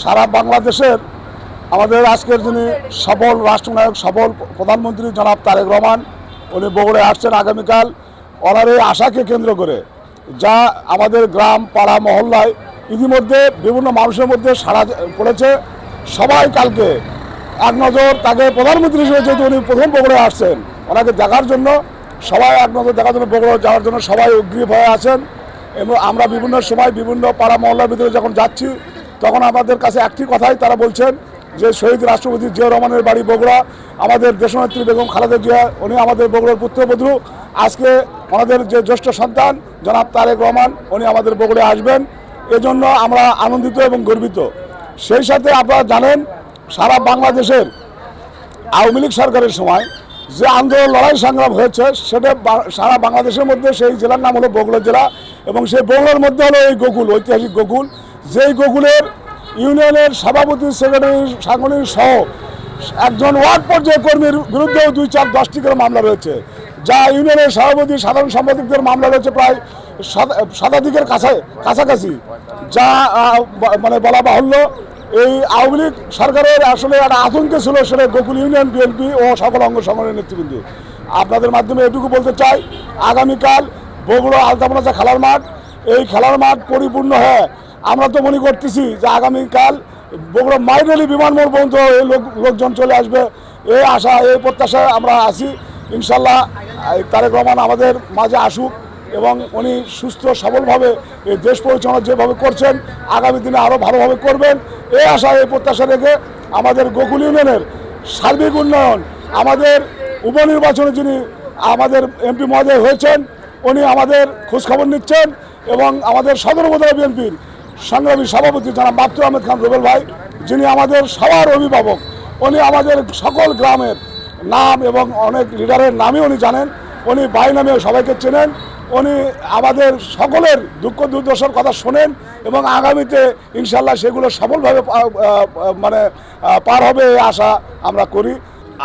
সারা বাংলাদেশের আমাদের আজকের যিনি সফল রাষ্ট্রনায়ক, সফল প্রধানমন্ত্রী জনাব তারেক রহমান, উনি বগুড়ায় আসছেন আগামীকাল। ওনার এই আশাকে কেন্দ্র করে যা আমাদের গ্রাম, পাড়া, মহল্লায় ইতিমধ্যে বিভিন্ন মানুষের মধ্যে সাড়া পড়েছে। সবাই কালকে এক নজর তাকে প্রধানমন্ত্রী হিসেবে, যেহেতু উনি প্রথম বগুড়ায় আসছেন, ওনাকে দেখার জন্য সবাই এক নজর দেখার জন্য, বগুড়া যাওয়ার জন্য সবাই উদ্গ্রীব হয়ে আছেন। এবং আমরা বিভিন্ন সময় বিভিন্ন পাড়া মহল্লার ভিতরে যখন যাচ্ছি, তখন আমাদের কাছে একটি কথাই তারা বলছেন যে শহীদ রাষ্ট্রপতি জিয়া রহমানের বাড়ি বগুড়া, আমাদের দেশনেত্রী বেগম খালেদা জিয়া, উনি আমাদের বগুড়ার পুত্রবধূ। আজকে আমাদের যে জ্যেষ্ঠ সন্তান জনাব তারেক রহমান, উনি আমাদের বগুড়ায় আসবেন। এজন্য আমরা আনন্দিত এবং গর্বিত। সেই সাথে আপনারা জানেন, সারা বাংলাদেশের আওয়ামী লীগ সরকারের সময় যে আন্দোলন, লড়াই সংগ্রাম হয়েছে, সেটা সারা বাংলাদেশের মধ্যে সেই জেলার নাম হলো বগুড়া জেলা। এবং সেই বগুড়ার মধ্যে হলো এই গোকুল, ঐতিহাসিক গোকুল। যেই গোকুলের ইউনিয়নের সভাপতি, সেক্রেটারি, সাংগঠনিক সহ একজন ওয়ার্ড পর্যায়ে কর্মীর বিরুদ্ধেও 2, 4, 10টি করে মামলা রয়েছে। যা ইউনিয়নের সভাপতি, সাধারণ সম্পাদকদের মামলা রয়েছে প্রায় শতাধিকের কাছাকাছি। যা মানে বলা বাহুল্য, এই আওয়ামী লীগ সরকারের আসলে একটা আতঙ্কে ছিল সেটা গোকুল ইউনিয়ন বিএনপি ও সকল অঙ্গ সংগঠনের নেতৃবৃন্দ। আপনাদের মাধ্যমে এটুকু বলতে চাই, আগামীকাল বগুড়া আলতামোনাচা খেলার মাঠ, এই খেলার মাঠ পরিপূর্ণ হয়ে আমরা তো মনে করতেছি যে আগামীকাল বগুড়া মাইরেলি বিমানবন্দর পর্যন্ত এই লোকজন চলে আসবে। এই আশা, এই প্রত্যাশায় আমরা আছি। ইনশাল্লাহ তারেক রহমান আমাদের মাঝে আসুক এবং উনি সুস্থ সবলভাবে এই দেশ পরিচালনা যেভাবে করছেন, আগামী দিনে আরও ভালোভাবে করবেন। এই আশা, এই প্রত্যাশা রেখে আমাদের গোকুল ইউনিয়নের সার্বিক উন্নয়ন, আমাদের উপনির্বাচনে যিনি আমাদের এমপি মহোদয় হয়েছেন, উনি আমাদের খোঁজখবর নিচ্ছেন। এবং আমাদের সদর উপজেলা বিএনপির সংগ্রামী সভাপতি জনাব মাকতুর আহমেদ খান রুবেল ভাই, যিনি আমাদের সবার অভিভাবক, উনি আমাদের সকল গ্রামের নাম এবং অনেক লিডারের নামই উনি জানেন। উনি ভাই নামে সবাইকে চেনেন। উনি আমাদের সকলের দুঃখ দুর্দশার কথা শোনেন এবং আগামীতে ইনশাল্লাহ সেগুলো সফলভাবে মানে পার হবে, এই আশা আমরা করি।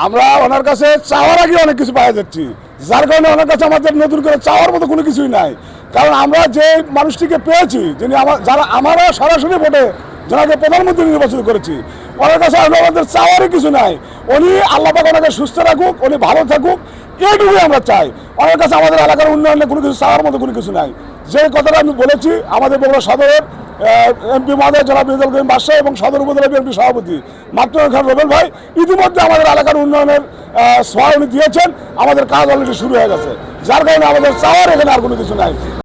আমরা ওনার কাছে চাওয়ার আগে অনেক কিছু পাওয়া যাচ্ছি, যার কারণে ওনার কাছে আমাদের নতুন করে চাওয়ার মতো কোনো কিছুই নাই। কারণ আমরা যে মানুষটিকে পেয়েছি, যিনি যারা আমরা সরাসরি ভোটে যাকে প্রধানমন্ত্রী নির্বাচিত করেছি, ওনার কাছে আমাদের চাওয়ারই কিছু নাই। উনি আল্লাহ পাক ওনাকে সুস্থ রাখুক, উনি ভালো থাকুক, এইটুকুই আমরা চাই। ওনার কাছে আমাদের এলাকার উন্নয়নে কোনো কিছু চাওয়ার মতো কোনো কিছু নাই। যে কথাটা আমি বলেছি, আমাদের বগুড়া সদরের এমপি মহোদয় জনাব রেজাউল করিম বাদশা এবং সদর উপজেলা বিএনপি সভাপতি মাকতুর খান রুবেল ভাই ইতিমধ্যে আমাদের এলাকার উন্নয়নের ছোঁয়া উনি দিয়েছেন। আমাদের কাজ অলরেডি শুরু হয়ে গেছে, যার কারণে আমাদের চাওয়ার এখানে আর কোনো কিছু নাই।